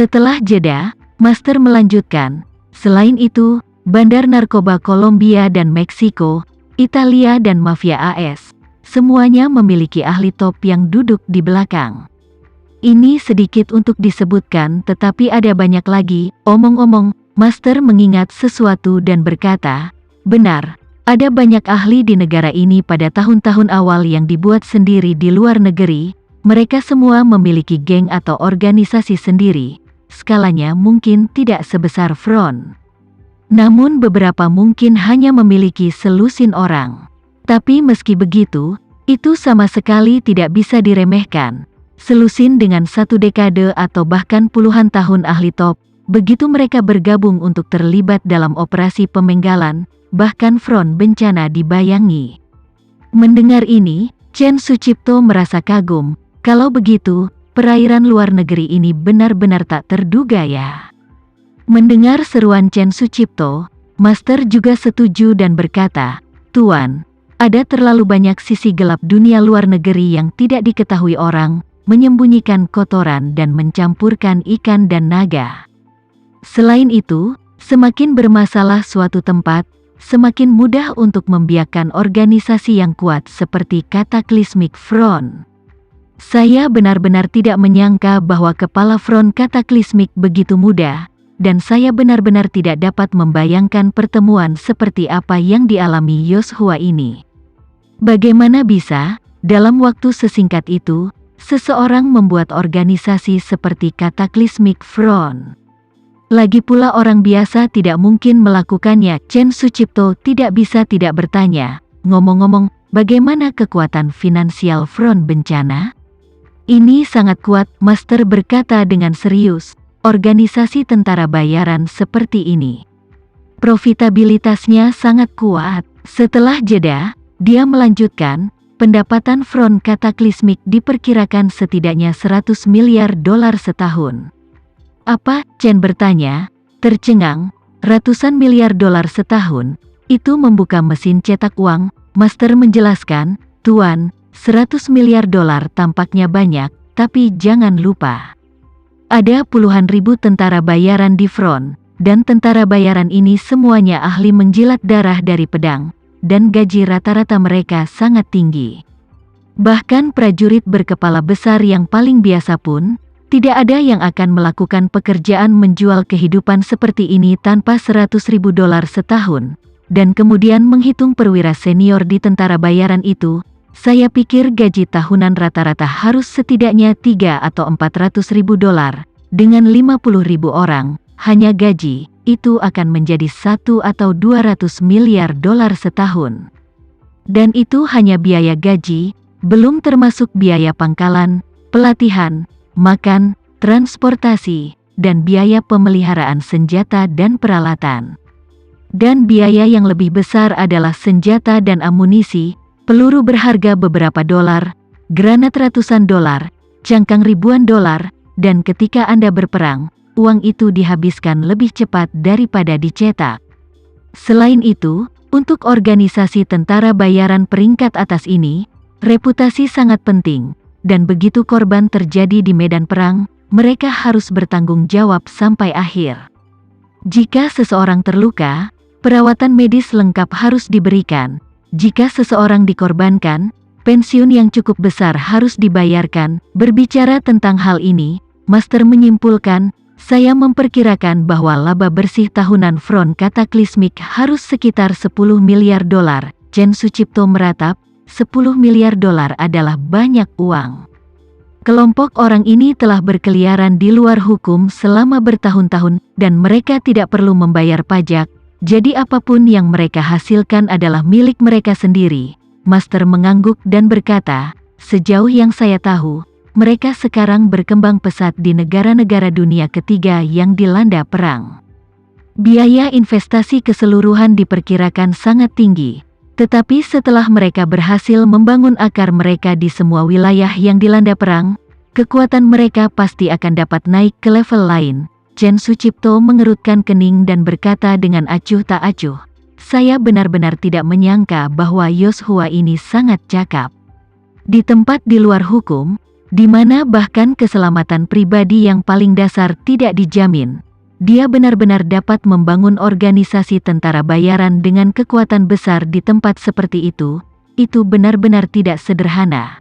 Setelah jeda, Master melanjutkan, selain itu, bandar narkoba Kolombia dan Meksiko, Italia dan mafia AS, semuanya memiliki ahli top yang duduk di belakang. Ini sedikit untuk disebutkan, tetapi ada banyak lagi. Omong-omong, Master mengingat sesuatu dan berkata, benar, ada banyak ahli di negara ini pada tahun-tahun awal yang dibuat sendiri di luar negeri. Mereka semua memiliki geng atau organisasi sendiri. Skalanya mungkin tidak sebesar Front. Namun beberapa mungkin hanya memiliki selusin orang. Tapi meski begitu, itu sama sekali tidak bisa diremehkan. Selusin dengan satu dekade atau bahkan puluhan tahun ahli top, begitu mereka bergabung untuk terlibat dalam operasi pemenggalan, bahkan Front bencana dibayangi. Mendengar ini, Chen Sucipto merasa kagum. Kalau begitu, perairan luar negeri ini benar-benar tak terduga ya. Mendengar seruan Chen Sucipto, Master juga setuju dan berkata, Tuan, ada terlalu banyak sisi gelap dunia luar negeri yang tidak diketahui orang, menyembunyikan kotoran dan mencampurkan ikan dan naga. Selain itu, semakin bermasalah suatu tempat, semakin mudah untuk membiarkan organisasi yang kuat seperti Cataclysmic Front. Saya benar-benar tidak menyangka bahwa kepala Front Cataclysmic begitu muda, dan saya benar-benar tidak dapat membayangkan pertemuan seperti apa yang dialami Yoshua ini. Bagaimana bisa, dalam waktu sesingkat itu, seseorang membuat organisasi seperti Cataclysmic Front? Lagi pula orang biasa tidak mungkin melakukannya. Chen Sucipto tidak bisa tidak bertanya, ngomong-ngomong, bagaimana kekuatan finansial Front bencana? Ini sangat kuat, Master berkata dengan serius. Organisasi tentara bayaran seperti ini, profitabilitasnya sangat kuat. Setelah jeda, dia melanjutkan, pendapatan Front Cataclysmic diperkirakan setidaknya 100 miliar dolar setahun. Apa? Chen bertanya, tercengang. Ratusan miliar dolar setahun, itu membuka mesin cetak uang. Master menjelaskan, Tuan, 100 miliar dolar tampaknya banyak, tapi jangan lupa. Ada puluhan ribu tentara bayaran di Front, dan tentara bayaran ini semuanya ahli menjilat darah dari pedang, dan gaji rata-rata mereka sangat tinggi. Bahkan prajurit berkepala besar yang paling biasa pun, tidak ada yang akan melakukan pekerjaan menjual kehidupan seperti ini tanpa 100.000 dolar setahun, dan kemudian menghitung perwira senior di tentara bayaran itu. Saya pikir gaji tahunan rata-rata harus setidaknya 3 atau 400.000 dolar. Dengan 50.000 orang, hanya gaji, itu akan menjadi 1 atau 200 miliar dolar setahun. Dan itu hanya biaya gaji, belum termasuk biaya pangkalan, pelatihan, makan, transportasi, dan biaya pemeliharaan senjata dan peralatan. Dan biaya yang lebih besar adalah senjata dan amunisi, peluru berharga beberapa dolar, granat ratusan dolar, cangkang ribuan dolar, dan ketika Anda berperang, uang itu dihabiskan lebih cepat daripada dicetak. Selain itu, untuk organisasi tentara bayaran peringkat atas ini, reputasi sangat penting, dan begitu korban terjadi di medan perang, mereka harus bertanggung jawab sampai akhir. Jika seseorang terluka, perawatan medis lengkap harus diberikan. Jika seseorang dikorbankan, pensiun yang cukup besar harus dibayarkan. Berbicara tentang hal ini, Master menyimpulkan, saya memperkirakan bahwa laba bersih tahunan Front Cataclysmic harus sekitar 10 miliar dolar. Chen Sucipto meratap, 10 miliar dolar adalah banyak uang. Kelompok orang ini telah berkeliaran di luar hukum selama bertahun-tahun, dan mereka tidak perlu membayar pajak. Jadi apapun yang mereka hasilkan adalah milik mereka sendiri. Master mengangguk dan berkata, sejauh yang saya tahu, mereka sekarang berkembang pesat di negara-negara dunia ketiga yang dilanda perang. Biaya investasi keseluruhan diperkirakan sangat tinggi. Tetapi setelah mereka berhasil membangun akar mereka di semua wilayah yang dilanda perang, kekuatan mereka pasti akan dapat naik ke level lain. Chen Sucipto mengerutkan kening dan berkata dengan acuh tak acuh, saya benar-benar tidak menyangka bahwa Yoshua ini sangat cakap. Di tempat di luar hukum, di mana bahkan keselamatan pribadi yang paling dasar tidak dijamin. Dia benar-benar dapat membangun organisasi tentara bayaran dengan kekuatan besar di tempat seperti itu benar-benar tidak sederhana.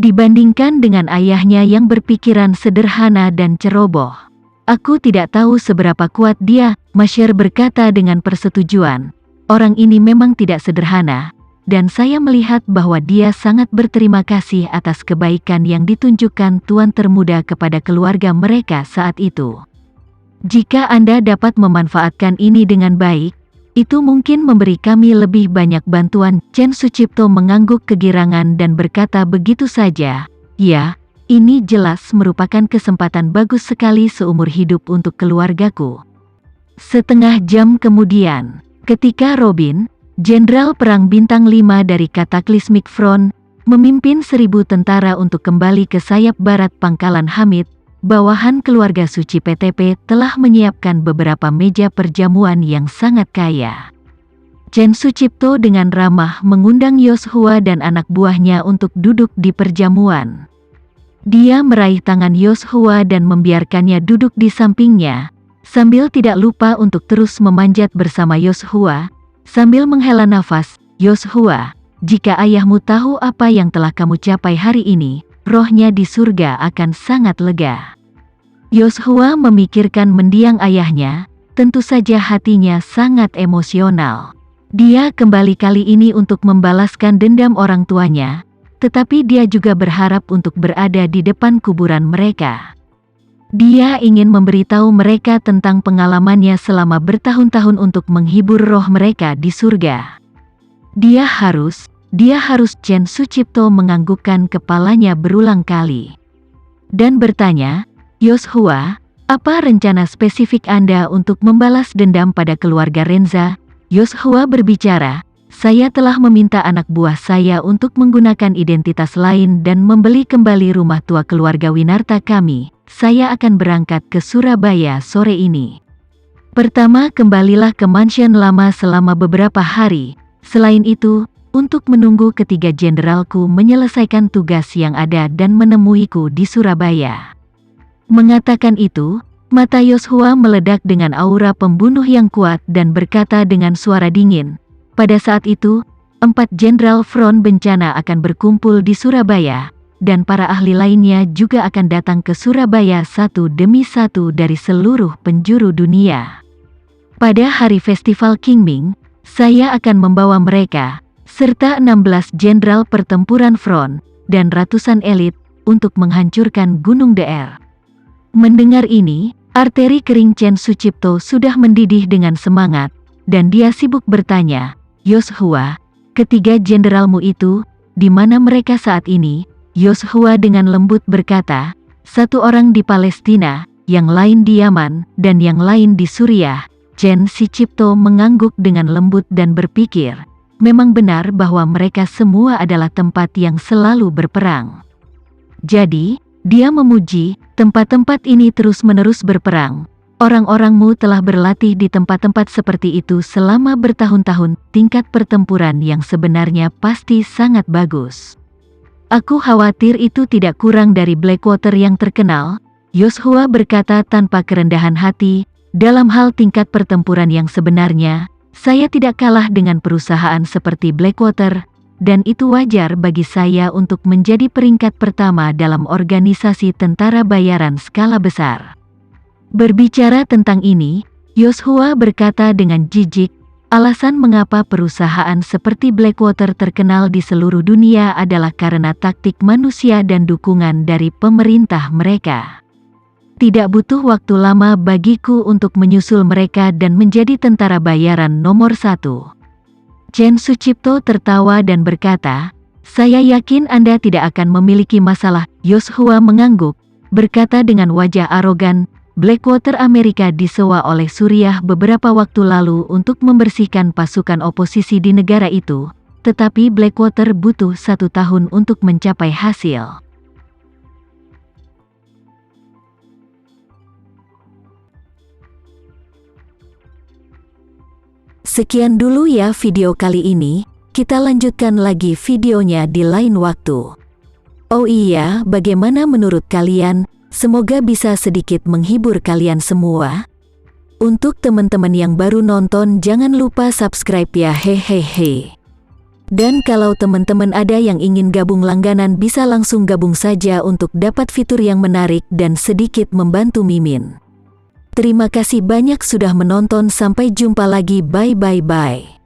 Dibandingkan dengan ayahnya yang berpikiran sederhana dan ceroboh. Aku tidak tahu seberapa kuat dia, Masher berkata dengan persetujuan. Orang ini memang tidak sederhana, dan saya melihat bahwa dia sangat berterima kasih atas kebaikan yang ditunjukkan tuan termuda kepada keluarga mereka saat itu. Jika Anda dapat memanfaatkan ini dengan baik, itu mungkin memberi kami lebih banyak bantuan. Chen Sucipto mengangguk kegirangan dan berkata begitu saja, ya, ini jelas merupakan kesempatan bagus sekali seumur hidup untuk keluargaku. Setengah jam kemudian, ketika Robin, Jenderal Perang Bintang 5 dari Cataclysmic Front, memimpin 1000 tentara untuk kembali ke sayap barat Pangkalan Hamid, bawahan keluarga suci PTP telah menyiapkan beberapa meja perjamuan yang sangat kaya. Chen Sucipto dengan ramah mengundang Yoshua dan anak buahnya untuk duduk di perjamuan. Dia meraih tangan Yoshua dan membiarkannya duduk di sampingnya, sambil tidak lupa untuk terus memanjat bersama Yoshua, sambil menghela nafas, Yoshua, jika ayahmu tahu apa yang telah kamu capai hari ini, rohnya di surga akan sangat lega. Yoshua memikirkan mendiang ayahnya, tentu saja hatinya sangat emosional. Dia kembali kali ini untuk membalaskan dendam orang tuanya, tetapi dia juga berharap untuk berada di depan kuburan mereka. Dia ingin memberitahu mereka tentang pengalamannya selama bertahun-tahun untuk menghibur roh mereka di surga. Dia harus, Chen Sucipto menganggukkan kepalanya berulang kali. Dan bertanya, Yoshua, apa rencana spesifik Anda untuk membalas dendam pada keluarga Renza? Yoshua berbicara, saya telah meminta anak buah saya untuk menggunakan identitas lain dan membeli kembali rumah tua keluarga Winarta kami. Saya akan berangkat ke Surabaya sore ini. Pertama, kembalilah ke mansion lama selama beberapa hari. Selain itu, untuk menunggu ketiga jenderalku menyelesaikan tugas yang ada dan menemuiku di Surabaya. Mengatakan itu, mata Yoshua meledak dengan aura pembunuh yang kuat dan berkata dengan suara dingin, pada saat itu, 4 jenderal front bencana akan berkumpul di Surabaya, dan para ahli lainnya juga akan datang ke Surabaya satu demi satu dari seluruh penjuru dunia. Pada hari festival Qingming, saya akan membawa mereka, serta 16 jenderal pertempuran front, dan ratusan elit, untuk menghancurkan Gunung DR. Mendengar ini, arteri kering Chen Sucipto sudah mendidih dengan semangat, dan dia sibuk bertanya, Yoshua, ketiga jenderalmu itu, di mana mereka saat ini? Yoshua dengan lembut berkata, satu orang di Palestina, yang lain di Yaman, dan yang lain di Suriah. Chen Sucipto mengangguk dengan lembut dan berpikir, memang benar bahwa mereka semua adalah tempat yang selalu berperang. Jadi, dia memuji, tempat-tempat ini terus-menerus berperang. Orang-orangmu telah berlatih di tempat-tempat seperti itu selama bertahun-tahun, tingkat pertempuran yang sebenarnya pasti sangat bagus. Aku khawatir itu tidak kurang dari Blackwater yang terkenal, Yoshua berkata tanpa kerendahan hati, dalam hal tingkat pertempuran yang sebenarnya, saya tidak kalah dengan perusahaan seperti Blackwater, dan itu wajar bagi saya untuk menjadi peringkat pertama dalam organisasi tentara bayaran skala besar. Berbicara tentang ini, Yoshua berkata dengan jijik, alasan mengapa perusahaan seperti Blackwater terkenal di seluruh dunia adalah karena taktik manusia dan dukungan dari pemerintah mereka. Tidak butuh waktu lama bagiku untuk menyusul mereka dan menjadi tentara bayaran nomor 1. Chen Sucipto tertawa dan berkata, saya yakin Anda tidak akan memiliki masalah. Yoshua mengangguk, berkata dengan wajah arogan, Blackwater Amerika disewa oleh Suriah beberapa waktu lalu untuk membersihkan pasukan oposisi di negara itu, tetapi Blackwater butuh 1 tahun untuk mencapai hasil. Sekian dulu ya video kali ini, kita lanjutkan lagi videonya di lain waktu. Oh iya, bagaimana menurut kalian? Semoga bisa sedikit menghibur kalian semua. Untuk teman-teman yang baru nonton, jangan lupa subscribe ya, hehehe. Dan kalau teman-teman ada yang ingin gabung langganan, bisa langsung gabung saja untuk dapat fitur yang menarik dan sedikit membantu Mimin. Terima kasih banyak sudah menonton, sampai jumpa lagi, bye bye bye.